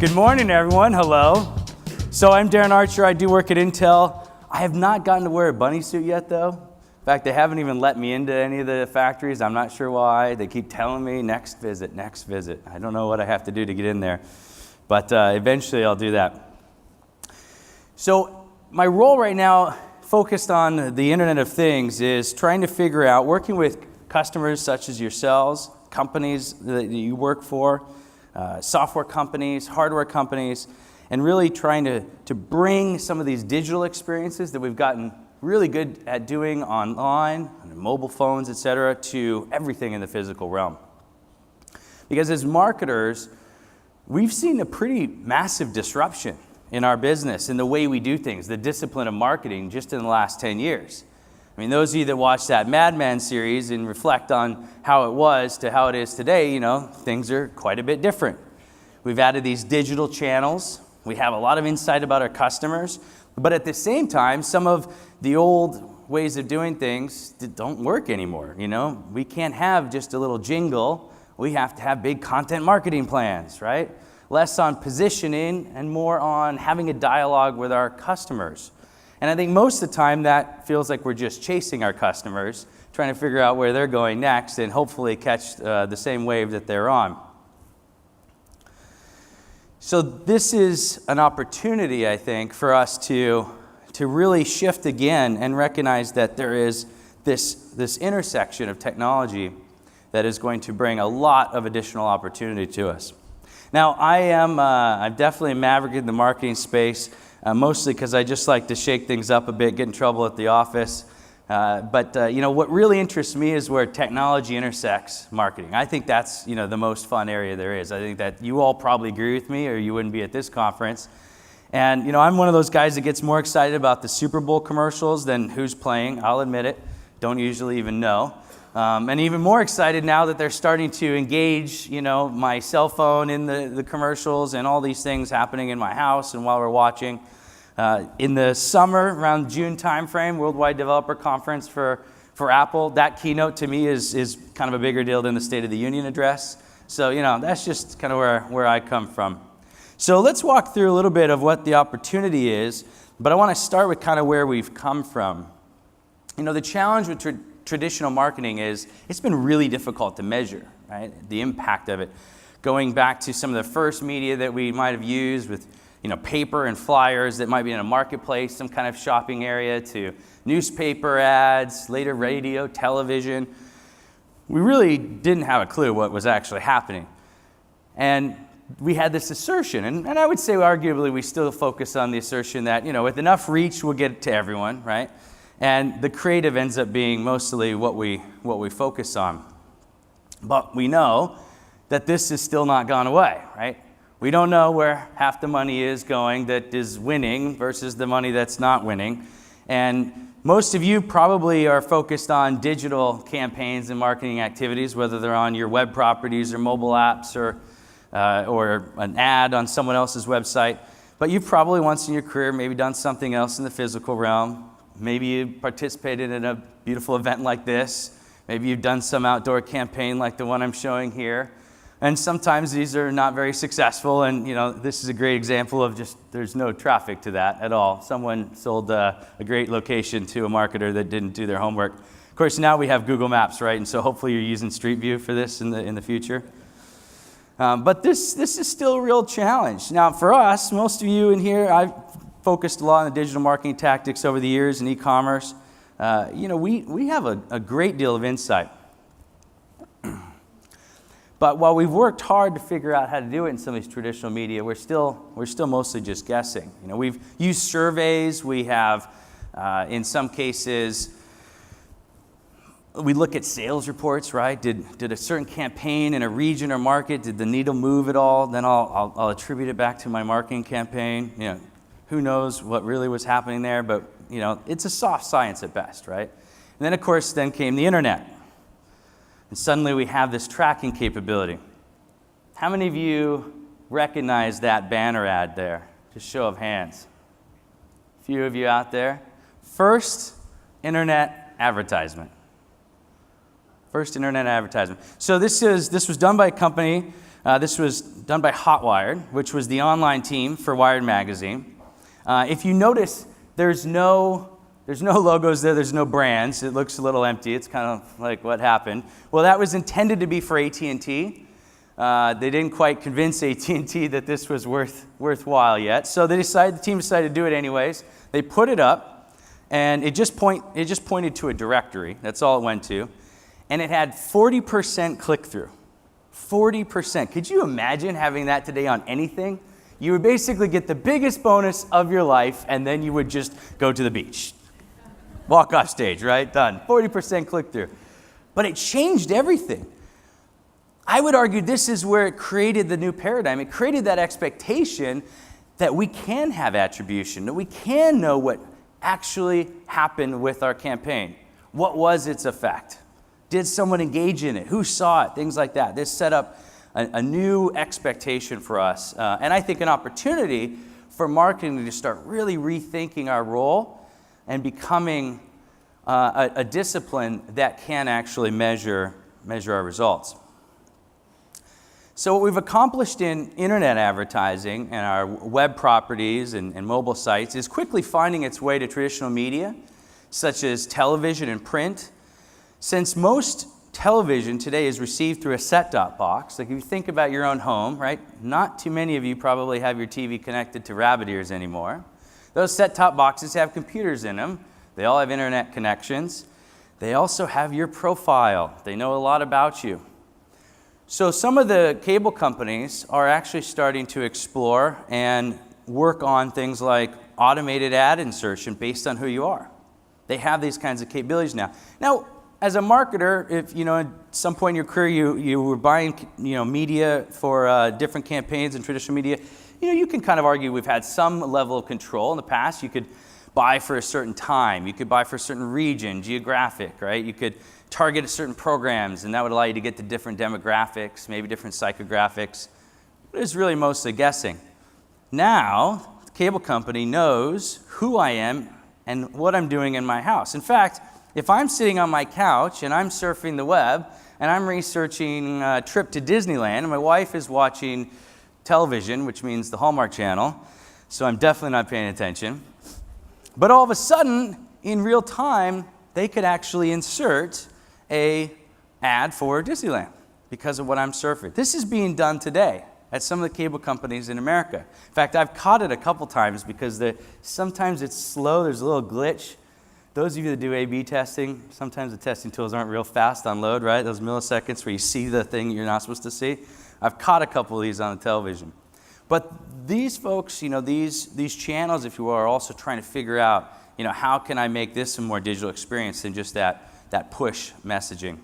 Good morning, everyone. Hello. So I'm Darin Archer. I do work at Intel. I have not gotten to wear a bunny suit yet, though. In fact, they haven't even let me into any of the factories. I'm not sure why. They keep telling me, next visit, next visit. I don't know what I have to do to get in there, but eventually I'll do that. So my role right now, focused on the Internet of Things, is trying to figure out, working with customers such as yourselves, companies that you work for, software companies, hardware companies, and really trying to bring some of these digital experiences that we've gotten really good at doing online, on mobile phones, etc., to everything in the physical realm. Because as marketers, we've seen a pretty massive disruption in our business, in the way we do things, the discipline of marketing, just in the last 10 years. I mean, those of you that watch that Mad Men series and reflect on how it was to how it is today, you know, things are quite a bit different. We've added these digital channels. We have a lot of insight about our customers. But at the same time, some of the old ways of doing things don't work anymore, you know? We can't have just a little jingle. We have to have big content marketing plans, right? Less on positioning and more on having a dialogue with our customers. And I think most of the time that feels like we're just chasing our customers, trying to figure out where they're going next and hopefully catch the same wave that they're on. So this is an opportunity, I think, for us to really shift again and recognize that there is this intersection of technology that is going to bring a lot of additional opportunity to us. Now, I'm definitely a maverick in the marketing space, mostly because I just like to shake things up a bit, get in trouble at the office. But what really interests me is where technology intersects marketing. I think that's, the most fun area there is. I think that you all probably agree with me or you wouldn't be at this conference. And, I'm one of those guys that gets more excited about the Super Bowl commercials than who's playing. I'll admit it. Don't usually even know. And even more excited now that they're starting to engage, my cell phone in the commercials and all these things happening in my house and while we're watching. In the summer, around June timeframe, Worldwide Developer Conference for Apple, that keynote to me is kind of a bigger deal than the State of the Union address. So, that's just kind of where I come from. So let's walk through a little bit of what the opportunity is, but I want to start with kind of where we've come from. The challenge with traditional marketing is it's been really difficult to measure, right? The impact of it. Going back to some of the first media that we might have used with paper and flyers that might be in a marketplace, some kind of shopping area, to newspaper ads, later radio, television. We really didn't have a clue what was actually happening. And we had this assertion, and I would say arguably we still focus on the assertion that, with enough reach, we'll get it to everyone, right? And the creative ends up being mostly what we focus on. But we know that this has still not gone away, right? We don't know where half the money is going that is winning versus the money that's not winning. And most of you probably are focused on digital campaigns and marketing activities, whether they're on your web properties or mobile apps or an ad on someone else's website. But you've probably once in your career maybe done something else in the physical realm. Maybe you participated in a beautiful event like this. Maybe you've done some outdoor campaign like the one I'm showing here. And sometimes these are not very successful, and this is a great example of just there's no traffic to that at all. Someone sold a great location to a marketer that didn't do their homework. Of course, now we have Google Maps, right? And so hopefully you're using Street View for this in the future. But this is still a real challenge. Now, for us, most of you in here, I've focused a lot on the digital marketing tactics over the years in e-commerce. We have a great deal of insight. But while we've worked hard to figure out how to do it in some of these traditional media, we're still mostly just guessing. We've used surveys. We have, in some cases, we look at sales reports, right? Did a certain campaign in a region or market, did the needle move at all? Then I'll attribute it back to my marketing campaign. Who knows what really was happening there? But it's a soft science at best, right? And then, of course, came the internet. And suddenly we have this tracking capability. How many of you recognize that banner ad there? Just show of hands. A few of you out there. First internet advertisement. First internet advertisement. So this was done by a company. This was done by Hotwired, which was the online team for Wired magazine. If you notice, there's no logos there. There's no brands. It looks a little empty. It's kind of like what happened. Well, that was intended to be for AT&T. They didn't quite convince AT&T that this was worthwhile yet. So the team decided to do it anyways. They put it up, and it just pointed to a directory. That's all it went to. And it had 40% click-through. 40%. Could you imagine having that today on anything? You would basically get the biggest bonus of your life, and then you would just go to the beach. Walk off stage, right? Done. 40% click-through. But it changed everything. I would argue this is where it created the new paradigm. It created that expectation that we can have attribution, that we can know what actually happened with our campaign. What was its effect? Did someone engage in it? Who saw it? Things like that. This set up a new expectation for us, and I think an opportunity for marketing to start really rethinking our role and becoming a discipline that can actually measure our results. So what we've accomplished in internet advertising and our web properties and mobile sites is quickly finding its way to traditional media, such as television and print. Since most television today is received through a set-top box, like if you think about your own home, right? Not too many of you probably have your TV connected to rabbit ears anymore. Those set-top boxes have computers in them. They all have internet connections. They also have your profile. They know a lot about you. So some of the cable companies are actually starting to explore and work on things like automated ad insertion based on who you are. They have these kinds of capabilities now. Now, as a marketer, if at some point in your career you were buying media for different campaigns and traditional media, you can kind of argue we've had some level of control in the past. You could buy for a certain time. You could buy for a certain region, geographic, right? You could target certain programs, and that would allow you to get to different demographics, maybe different psychographics. But it's really mostly guessing. Now, the cable company knows who I am and what I'm doing in my house. In fact, if I'm sitting on my couch and I'm surfing the web and I'm researching a trip to Disneyland and my wife is watching television, which means the Hallmark Channel, so I'm definitely not paying attention. But all of a sudden, in real time, they could actually insert an ad for Disneyland because of what I'm surfing. This is being done today at some of the cable companies in America. In fact, I've caught it a couple times because sometimes it's slow, there's a little glitch. Those of you that do A/B testing, sometimes the testing tools aren't real fast on load, right? Those milliseconds where you see the thing you're not supposed to see. I've caught a couple of these on the television. But these folks, these channels, if you will, are also trying to figure out, how can I make this a more digital experience than just that push messaging.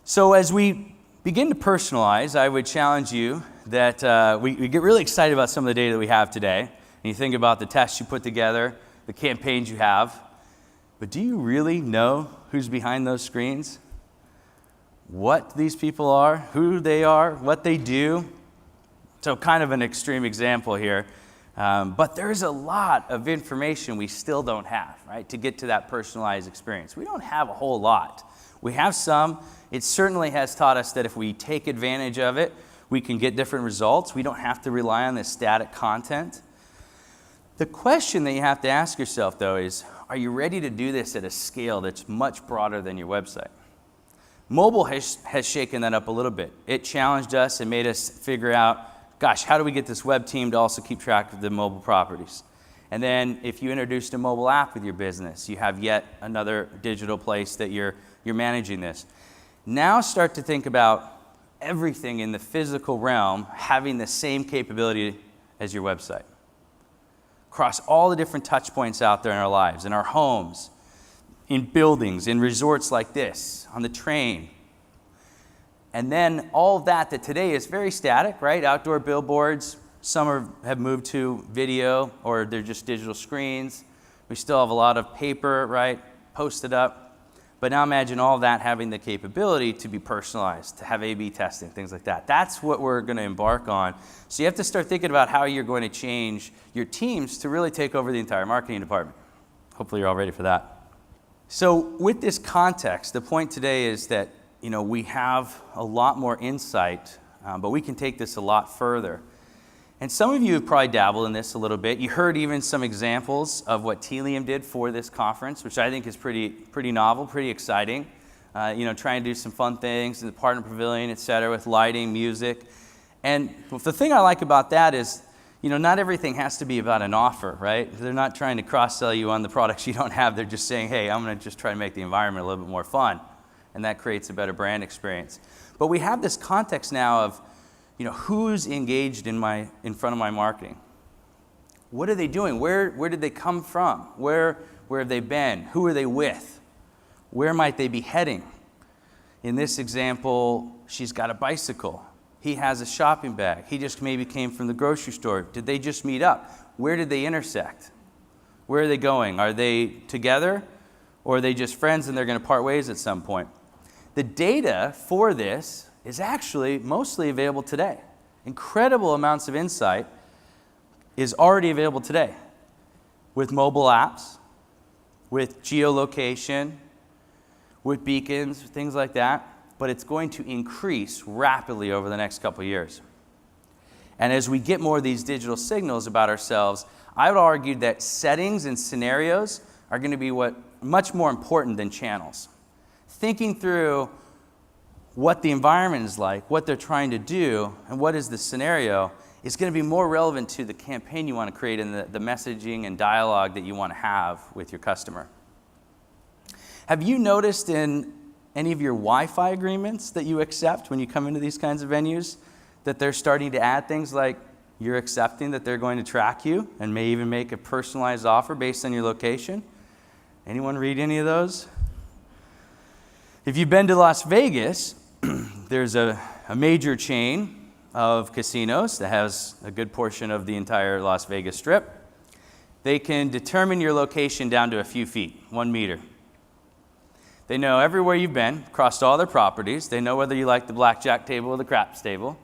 So as we begin to personalize, I would challenge you that we get really excited about some of the data that we have today. And you think about the tests you put together, the campaigns you have, but do you really know who's behind those screens? What these people are, who they are, what they do? So kind of an extreme example here, but there's a lot of information we still don't have, right, to get to that personalized experience. We don't have a whole lot. We have some. It certainly has taught us that if we take advantage of it, we can get different results. We don't have to rely on this static content. The question that you have to ask yourself, though, is, are you ready to do this at a scale that's much broader than your website? Mobile has shaken that up a little bit. It challenged us and made us figure out, gosh, how do we get this web team to also keep track of the mobile properties? And then if you introduced a mobile app with your business, you have yet another digital place that you're managing this. Now start to think about everything in the physical realm having the same capability as your website. Across all the different touch points out there in our lives, in our homes, in buildings, in resorts like this, on the train. And then all of that today is very static, right? Outdoor billboards, some have moved to video or they're just digital screens. We still have a lot of paper, right, posted up. But now imagine all of that having the capability to be personalized, to have A/B testing, things like that. That's what we're going to embark on. So you have to start thinking about how you're going to change your teams to really take over the entire marketing department. Hopefully you're all ready for that. So with this context, the point today is that we have a lot more insight, but we can take this a lot further. And some of you have probably dabbled in this a little bit. You heard even some examples of what Telium did for this conference, which I think is pretty novel, pretty exciting. Trying to do some fun things in the partner pavilion, et cetera, with lighting, music. And the thing I like about that is, not everything has to be about an offer, right? They're not trying to cross-sell you on the products you don't have. They're just saying, hey, I'm going to just try to make the environment a little bit more fun. And that creates a better brand experience. But we have this context now of, who's engaged in front of my marketing? What are they doing? Where did they come from? Where have they been? Who are they with? Where might they be heading? In this example, she's got a bicycle. He has a shopping bag. He just maybe came from the grocery store. Did they just meet up? Where did they intersect? Where are they going? Are they together? Or are they just friends and they're going to part ways at some point? The data for this is actually mostly available today. Incredible amounts of insight is already available today with mobile apps, with geolocation, with beacons, things like that, but it's going to increase rapidly over the next couple of years. And as we get more of these digital signals about ourselves, I would argue that settings and scenarios are going to be much more important than channels. Thinking through what the environment is like, what they're trying to do, and what is the scenario is going to be more relevant to the campaign you want to create and the messaging and dialogue that you want to have with your customer. Have you noticed in any of your Wi-Fi agreements that you accept when you come into these kinds of venues that they're starting to add things like you're accepting that they're going to track you and may even make a personalized offer based on your location? Anyone read any of those? If you've been to Las Vegas, there's a major chain of casinos that has a good portion of the entire Las Vegas Strip. They can determine your location down to a few feet, 1 meter. They know everywhere you've been, across all their properties. They know whether you like the blackjack table or the craps table.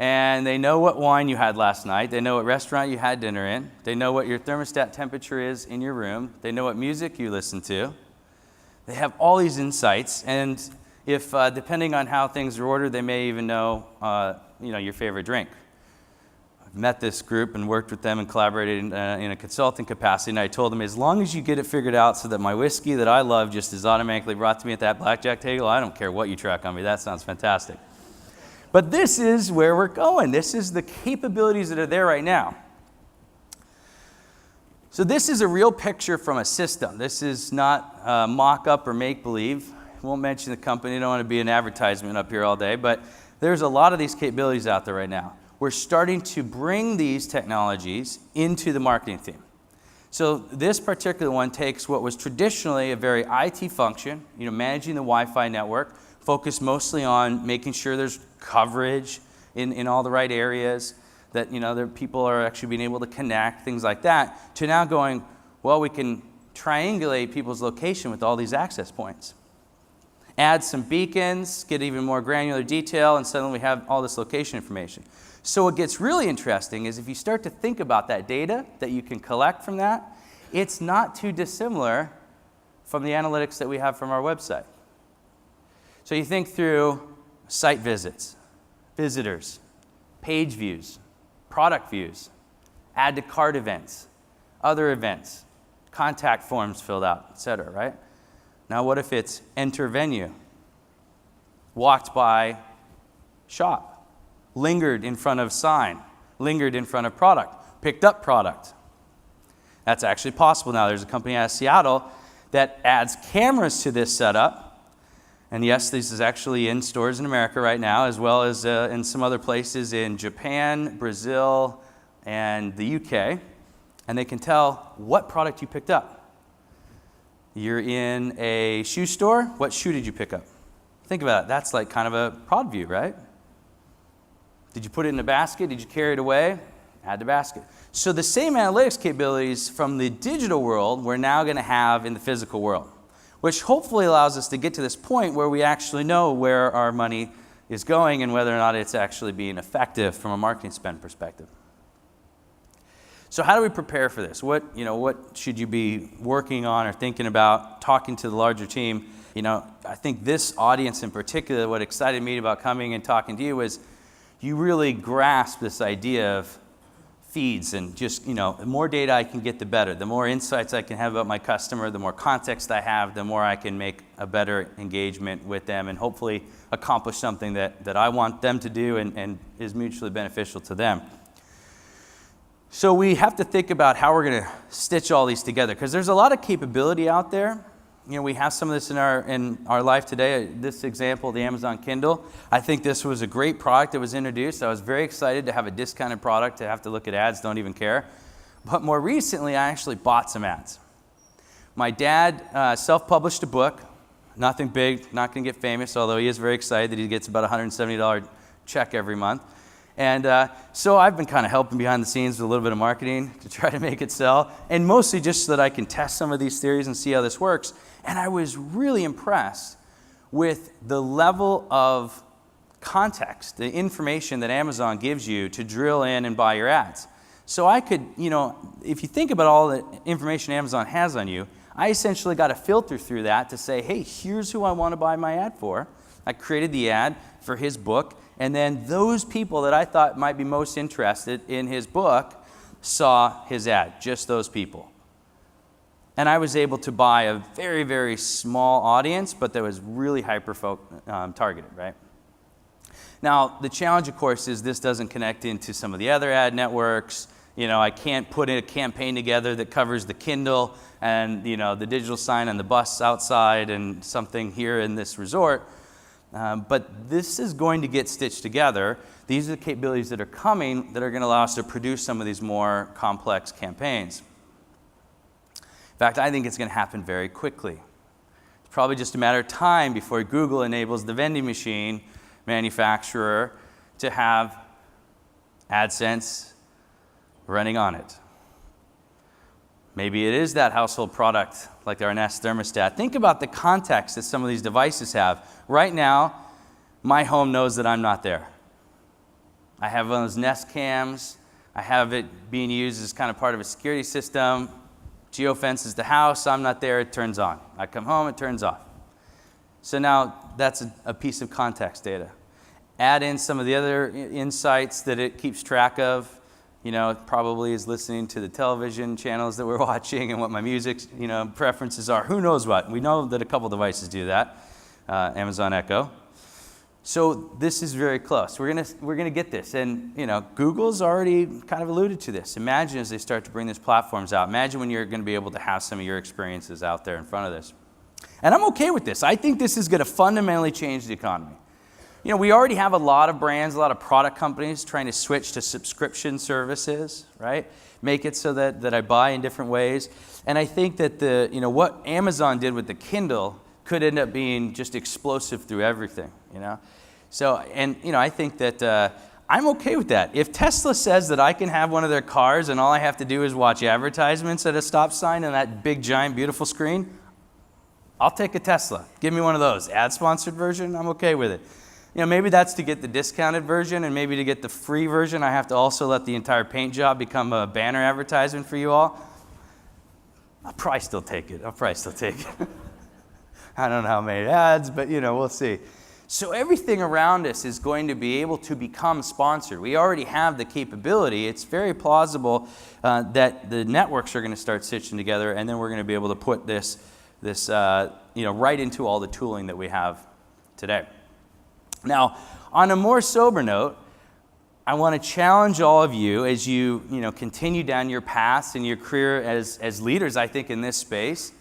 And they know what wine you had last night. They know what restaurant you had dinner in. They know what your thermostat temperature is in your room. They know what music you listen to. They have all these insights. And if, depending on how things are ordered, they may even know, your favorite drink. I've met this group and worked with them and collaborated in a consulting capacity, and I told them, as long as you get it figured out so that my whiskey that I love just is automatically brought to me at that blackjack table, I don't care what you track on me. That sounds fantastic. But this is where we're going. This is the capabilities that are there right now. So this is a real picture from a system. This is not mock-up or make-believe. I won't mention the company. I don't want to be an advertisement up here all day, but there's a lot of these capabilities out there right now. We're starting to bring these technologies into the marketing theme. So this particular one takes what was traditionally a very IT function, managing the Wi-Fi network, focused mostly on making sure there's coverage in all the right areas, that that people are actually being able to connect, things like that, to now going, well, we can triangulate people's location with all these access points. Add some beacons, get even more granular detail, and suddenly we have all this location information. So what gets really interesting is if you start to think about that data that you can collect from that, it's not too dissimilar from the analytics that we have from our website. So you think through site visits, visitors, page views, product views, add to cart events, other events, contact forms filled out, etc., right? Now what if it's enter venue, walked by shop, lingered in front of sign, lingered in front of product, picked up product? That's actually possible now. There's a company out of Seattle that adds cameras to this setup. And yes, this is actually in stores in America right now, as well as in some other places in Japan, Brazil, and the UK. And they can tell what product you picked up. You're in a shoe store. What shoe did you pick up? Think about it. That's like kind of a prod view, right? Did you put it in a basket? Did you carry it away? Add to basket. So the same analytics capabilities from the digital world we're now going to have in the physical world, which hopefully allows us to get to this point where we actually know where our money is going and whether or not it's actually being effective from a marketing spend perspective. So how do we prepare for this? What should you be working on or thinking about, talking to the larger team? I think this audience in particular, what excited me about coming and talking to you was you really grasp this idea of feeds and just, the more data I can get, the better. The more insights I can have about my customer, the more context I have, the more I can make a better engagement with them and hopefully accomplish something that I want them to do and is mutually beneficial to them. So we have to think about how we're going to stitch all these together because there's a lot of capability out there. We have some of this in our life today. This example, the Amazon Kindle, I think this was a great product that was introduced. I was very excited to have a discounted product, to have to look at ads, don't even care. But more recently, I actually bought some ads. My dad self-published a book, nothing big, not going to get famous, although he is very excited that he gets about a $170 check every month. And so I've been kind of helping behind the scenes with a little bit of marketing to try to make it sell, and mostly just so that I can test some of these theories and see how this works. And I was really impressed with the level of context, the information that Amazon gives you to drill in and buy your ads. So I could, if you think about all the information Amazon has on you, I essentially got a filter through that to say, hey, here's who I want to buy my ad for. I created the ad for his book, and then those people that I thought might be most interested in his book saw his ad, just those people. And I was able to buy a very, very small audience, but that was really hyper-targeted, right? Now, the challenge, of course, is this doesn't connect into some of the other ad networks. I can't put a campaign together that covers the Kindle and, the digital sign on the bus outside and something here in this resort. But this is going to get stitched together. These are the capabilities that are coming that are going to allow us to produce some of these more complex campaigns. In fact, I think it's going to happen very quickly. It's probably just a matter of time before Google enables the vending machine manufacturer to have AdSense running on it. Maybe it is that household product like our Nest thermostat. Think about the context that some of these devices have. Right now, my home knows that I'm not there. I have one of those Nest cams. I have it being used as kind of part of a security system. Geofences the house, I'm not there, it turns on. I come home, it turns off. So now that's a piece of context data. Add in some of the other insights that it keeps track of. It probably is listening to the television channels that we're watching and what my music, preferences are. Who knows what? We know that a couple devices do that. Amazon Echo. So this is very close. We're gonna get this, and Google's already kind of alluded to this. Imagine as they start to bring these platforms out. Imagine when you're going to be able to have some of your experiences out there in front of this. And I'm okay with this. I think this is going to fundamentally change the economy. We already have a lot of brands, a lot of product companies trying to switch to subscription services, right? Make it so that I buy in different ways. And I think that what Amazon did with the Kindle could end up being just explosive through everything, So, I think that I'm okay with that. If Tesla says that I can have one of their cars and all I have to do is watch advertisements at a stop sign on that big, giant, beautiful screen, I'll take a Tesla. Give me one of those. Ad-sponsored version, I'm okay with it. Maybe that's to get the discounted version, and maybe to get the free version, I have to also let the entire paint job become a banner advertisement for you all. I'll probably still take it. I don't know how many ads, but we'll see. So everything around us is going to be able to become sponsored. We already have the capability. It's very plausible that the networks are going to start stitching together, and then we're going to be able to put this right into all the tooling that we have today. Now, on a more sober note, I want to challenge all of you as you continue down your paths in your career as leaders, I think, in this space,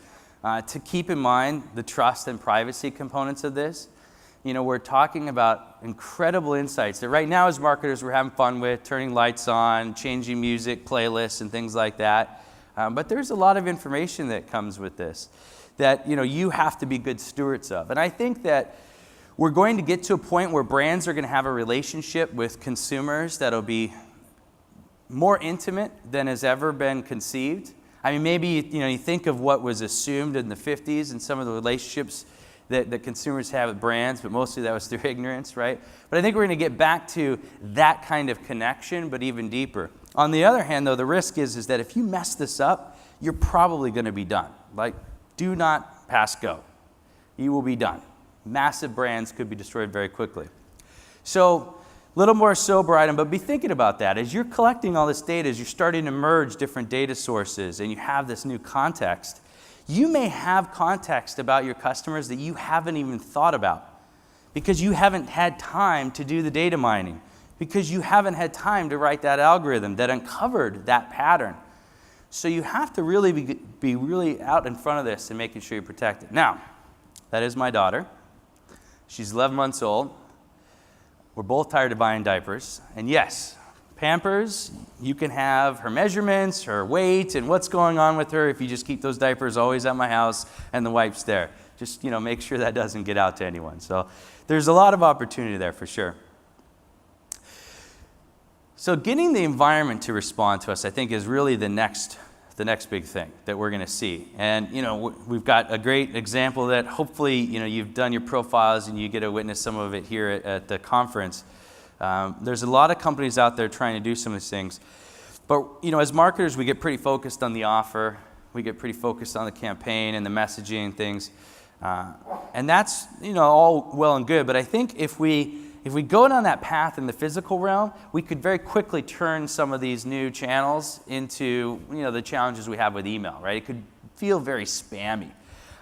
to keep in mind the trust and privacy components of this. We're talking about incredible insights that right now as marketers we're having fun with, turning lights on, changing music, playlists, and things like that. But there's a lot of information that comes with this that you have to be good stewards of. And I think that we're going to get to a point where brands are going to have a relationship with consumers that'll be more intimate than has ever been conceived. I mean, maybe you think of what was assumed in the 50s and some of the relationships that consumers have with brands, but mostly that was through ignorance, right? But I think we're going to get back to that kind of connection, but even deeper. On the other hand, though, the risk is that if you mess this up, you're probably going to be done. Like, do not pass go. You will be done. Massive brands could be destroyed very quickly. So, a little more sober item, but be thinking about that. As you're collecting all this data, as you're starting to merge different data sources and you have this new context, you may have context about your customers that you haven't even thought about because you haven't had time to do the data mining, because you haven't had time to write that algorithm that uncovered that pattern. So you have to really be really out in front of this and making sure you protect it. Now, that is my daughter. She's 11 months old. We're both tired of buying diapers. And yes, Pampers, you can have her measurements, her weight, and what's going on with her if you just keep those diapers always at my house and the wipes there. Just, make sure that doesn't get out to anyone. So there's a lot of opportunity there for sure. So getting the environment to respond to us, I think, is really the next big thing that we're going to see. And, we've got a great example that hopefully, you've done your profiles and you get to witness some of it here at the conference. There's a lot of companies out there trying to do some of these things. But, as marketers, we get pretty focused on the offer. We get pretty focused on the campaign and the messaging and things. And that's, all well and good. But I think if we go down that path in the physical realm, we could very quickly turn some of these new channels into, the challenges we have with email, right? It could feel very spammy.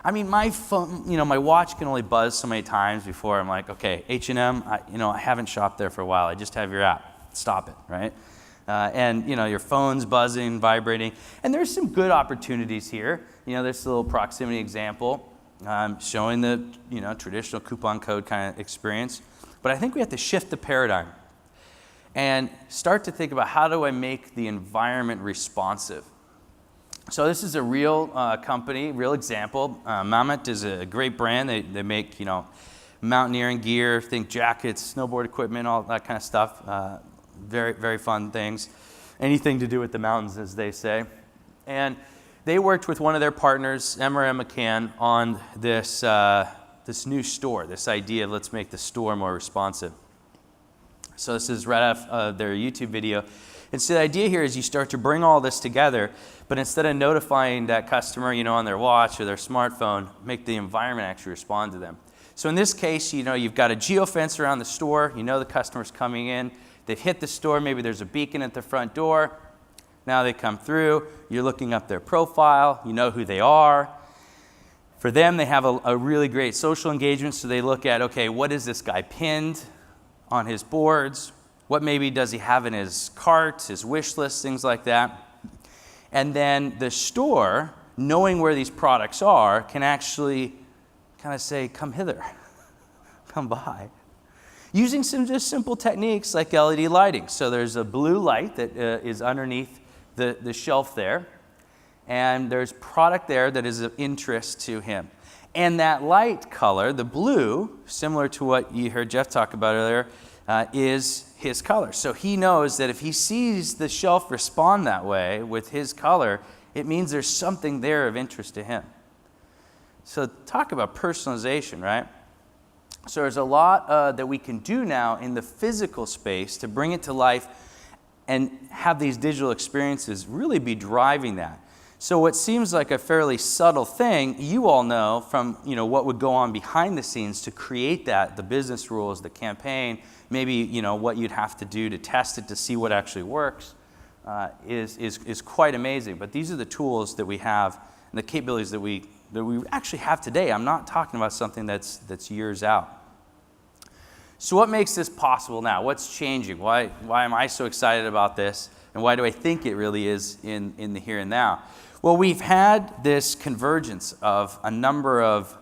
I mean, my phone, my watch can only buzz so many times before I'm like, okay, H&M, I haven't shopped there for a while. I just have your app. Stop it, right? And, your phone's buzzing, vibrating. And there's some good opportunities here. There's a little proximity example showing the, traditional coupon code kind of experience. But I think we have to shift the paradigm and start to think about how do I make the environment responsive. So this is a real company, real example. Mammoth is a great brand. They make, mountaineering gear, think jackets, snowboard equipment, all that kind of stuff. Very, very fun things. Anything to do with the mountains, as they say. And they worked with one of their partners, MRM McCann, on this new store, this idea of let's make the store more responsive. So this is right off their YouTube video. And so the idea here is you start to bring all this together, but instead of notifying that customer, on their watch or their smartphone, make the environment actually respond to them. So in this case, you've got a geofence around the store. The customer's coming in. They've hit the store. Maybe there's a beacon at the front door. Now they come through. You're looking up their profile. You know who they are. For them, they have a really great social engagement, so they look at, okay, what is this guy pinned on his boards? What maybe does he have in his cart, his wish list, things like that. And then the store, knowing where these products are, can actually kind of say, come hither, come by. Using some just simple techniques like LED lighting. So there's a blue light that is underneath the shelf there. And there's product there that is of interest to him. And that light color, the blue, similar to what you heard Jeff talk about earlier, is his color. So he knows that if he sees the shelf respond that way with his color, it means there's something there of interest to him. So talk about personalization, right? So there's a lot that we can do now in the physical space to bring it to life and have these digital experiences really be driving that. So what seems like a fairly subtle thing, you all know from what would go on behind the scenes to create that, the business rules, the campaign, maybe what you'd have to do to test it to see what actually works, is quite amazing. But these are the tools that we have and the capabilities that we actually have today. I'm not talking about something that's years out. So what makes this possible now? What's changing? Why am I so excited about this? And why do I think it really is in the here and now? Well, we've had this convergence of a number of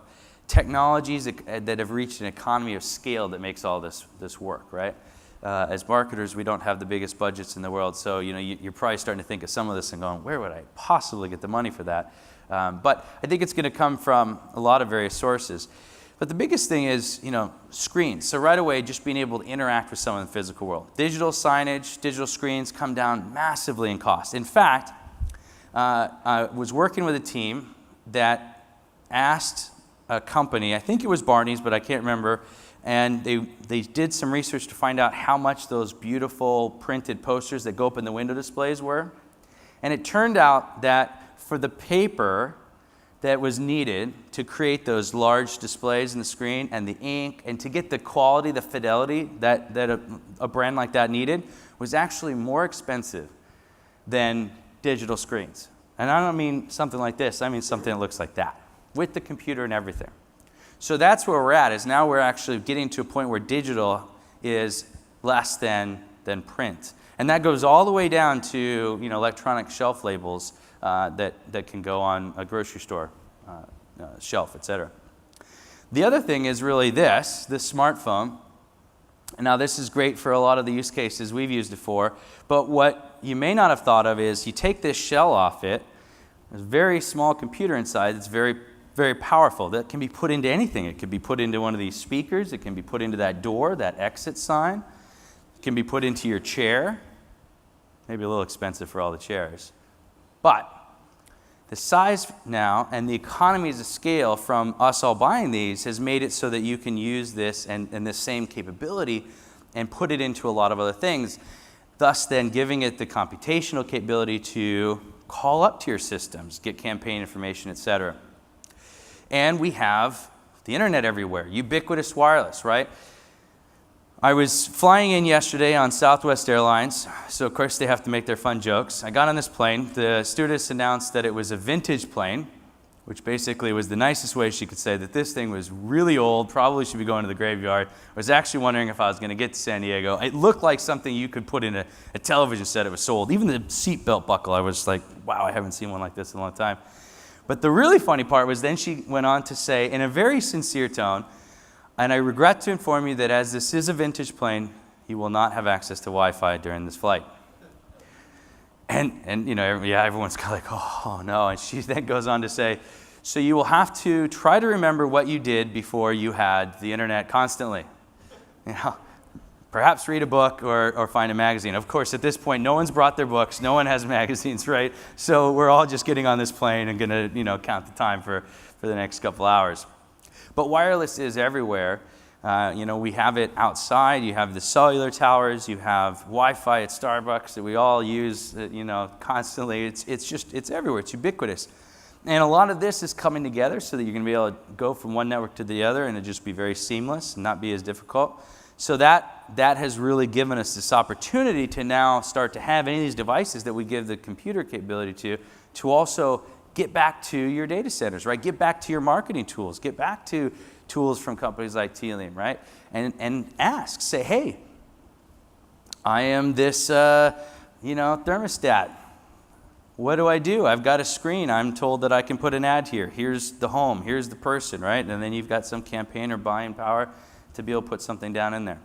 technologies that have reached an economy of scale that makes all this work, right? As marketers, we don't have the biggest budgets in the world, so you're probably starting to think of some of this and going, where would I possibly get the money for that? But I think it's going to come from a lot of various sources. But the biggest thing is, screens. So right away, just being able to interact with someone in the physical world. Digital signage, digital screens come down massively in cost. In fact, I was working with a team that asked a company, I think it was Barney's, but I can't remember, and they did some research to find out how much those beautiful printed posters that go up in the window displays were. And it turned out that for the paper that was needed to create those large displays in the screen, and the ink, and to get the quality, the fidelity that a brand like that needed, was actually more expensive than digital screens. And I don't mean something like this, I mean something that looks like that, with the computer and everything. So that's where we're at, is now we're actually getting to a point where digital is less than print. And that goes all the way down to electronic shelf labels that can go on a grocery store shelf, etc. The other thing is really this smartphone. Now this is great for a lot of the use cases we've used it for, but what you may not have thought of is you take this shell off it, there's a very small computer inside that's very, very powerful. That can be put into anything. It could be put into one of these speakers, it can be put into that door, that exit sign, it can be put into your chair, maybe a little expensive for all the chairs. But the size now and the economies of scale from us all buying these has made it so that you can use this and this same capability and put it into a lot of other things, thus then giving it the computational capability to call up to your systems, get campaign information, etc. And we have the internet everywhere, ubiquitous wireless, right? I was flying in yesterday on Southwest Airlines, so of course they have to make their fun jokes. I got on this plane. The stewardess announced that it was a vintage plane, which basically was the nicest way she could say that this thing was really old, probably should be going to the graveyard. I was actually wondering if I was going to get to San Diego. It looked like something you could put in a television set. It was sold. Even the seatbelt buckle, I was like, wow, I haven't seen one like this in a long time. But the really funny part was then she went on to say, in a very sincere tone, and I regret to inform you that as this is a vintage plane, you will not have access to Wi-Fi during this flight. And everyone's kind of like, oh no. And she then goes on to say, so you will have to try to remember what you did before you had the internet constantly. Perhaps read a book or find a magazine. Of course, at this point, no one's brought their books, no one has magazines, right? So we're all just getting on this plane and gonna count the time for the next couple hours. But wireless is everywhere. We have it outside. You have the cellular towers. You have Wi-Fi at Starbucks that we all use, constantly. It's everywhere. It's ubiquitous. And a lot of this is coming together so that you're going to be able to go from one network to the other and it just be very seamless and not be as difficult. So that has really given us this opportunity to now start to have any of these devices that we give the computer capability to also get back to your data centers, right? Get back to your marketing tools. Get back to tools from companies like Telium, right? And ask, say, hey, I am this, thermostat. What do I do? I've got a screen. I'm told that I can put an ad here. Here's the home. Here's the person, right? And then you've got some campaign or buying power to be able to put something down in there.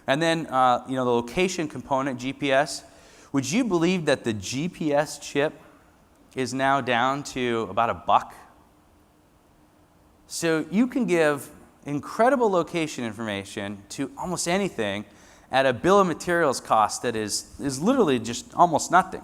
And then, the location component, GPS. Would you believe that the GPS chip is now down to about $1? So you can give incredible location information to almost anything at a bill of materials cost that is literally just almost nothing.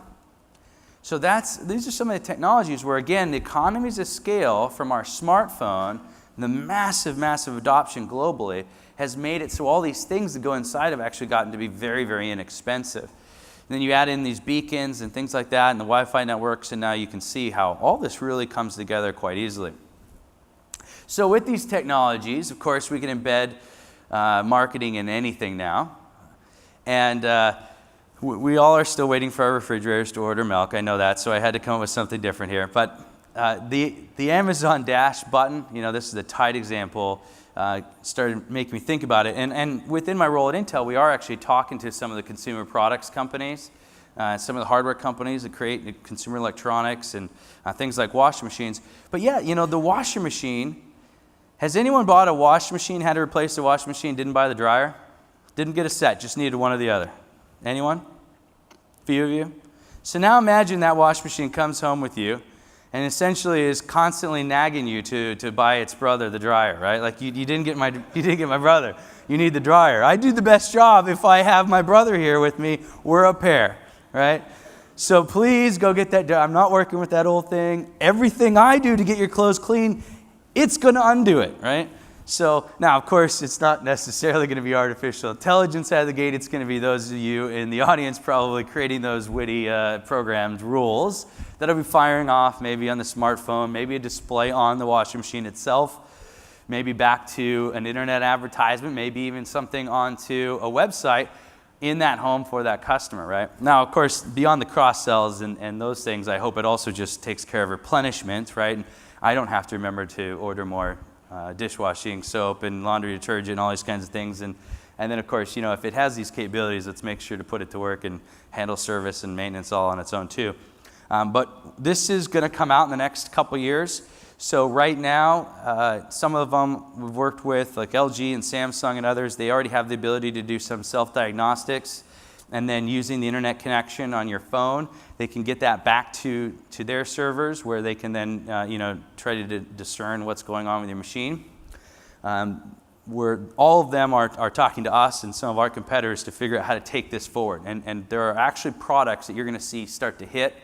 So these are some of the technologies where, again, the economies of scale from our smartphone, the massive, massive adoption globally, has made it so all these things that go inside have actually gotten to be very, very inexpensive. And then you add in these beacons and things like that and the Wi-Fi networks, and now you can see how all this really comes together quite easily. So with these technologies, of course, we can embed marketing in anything now. And we all are still waiting for our refrigerators to order milk. I know that, so I had to come up with something different here. But the Amazon Dash button, this is a tight example, started making me think about it. And within my role at Intel, we are actually talking to some of the consumer products companies, some of the hardware companies that create consumer electronics and things like washing machines. But yeah, the washing machine, has anyone bought a washing machine, had to replace the washing machine, didn't buy the dryer? Didn't get a set, just needed one or the other. Anyone? A few of you? So now imagine that washing machine comes home with you and essentially is constantly nagging you to buy its brother, the dryer, right? Like you didn't get my brother. You need the dryer. I do the best job if I have my brother here with me. We're a pair, right? So please go get that. I'm not working with that old thing. Everything I do to get your clothes clean, it's going to undo it, right? So now, of course, it's not necessarily going to be artificial intelligence out of the gate. It's going to be those of you in the audience probably creating those witty programmed rules that'll be firing off maybe on the smartphone, maybe a display on the washing machine itself, maybe back to an internet advertisement, maybe even something onto a website in that home for that customer, right? Now, of course, beyond the cross-sells and those things, I hope it also just takes care of replenishment, right? And I don't have to remember to order more dishwashing soap and laundry detergent and all these kinds of things. And then, of course, you know, if it has these capabilities, let's make sure to put it to work and handle service and maintenance all on its own too. But this is going to come out in the next couple years. So right now, some of them we've worked with, like LG and Samsung and others, they already have the ability to do some self-diagnostics. And then using the internet connection on your phone, they can get that back to their servers where they can then try to discern what's going on with your machine. All of them are talking to us and some of our competitors to figure out how to take this forward. And there are actually products that you're going to see start to hit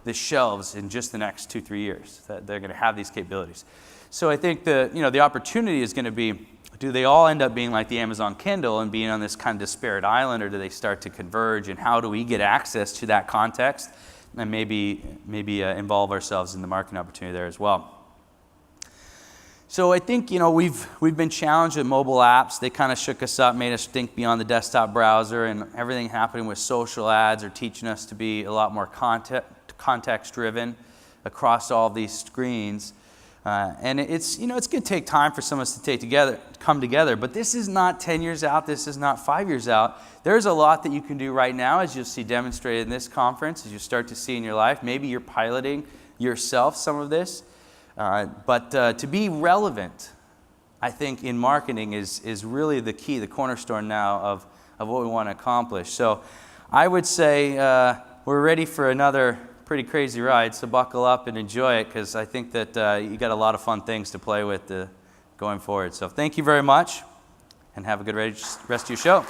the shelves in just the next 2-3 years. That they're going to have these capabilities. So I think the opportunity is going to be, do they all end up being like the Amazon Kindle and being on this kind of disparate island, or do they start to converge, and how do we get access to that context and maybe involve ourselves in the marketing opportunity there as well? So I think we've been challenged with mobile apps. They kind of shook us up, made us think beyond the desktop browser, and everything happening with social ads are teaching us to be a lot more context driven across all of these screens. And it's going to take time for some of us to come together, but this is not 10 years out, this is not 5 years out. There's a lot that you can do right now, as you'll see demonstrated in this conference, as you start to see in your life. Maybe you're piloting yourself some of this, but to be relevant, I think in marketing is really the key, the cornerstone now of what we want to accomplish. So I would say we're ready for another pretty crazy ride, so buckle up and enjoy it, because I think that you got a lot of fun things to play with going forward. So thank you very much, and have a good rest of your show.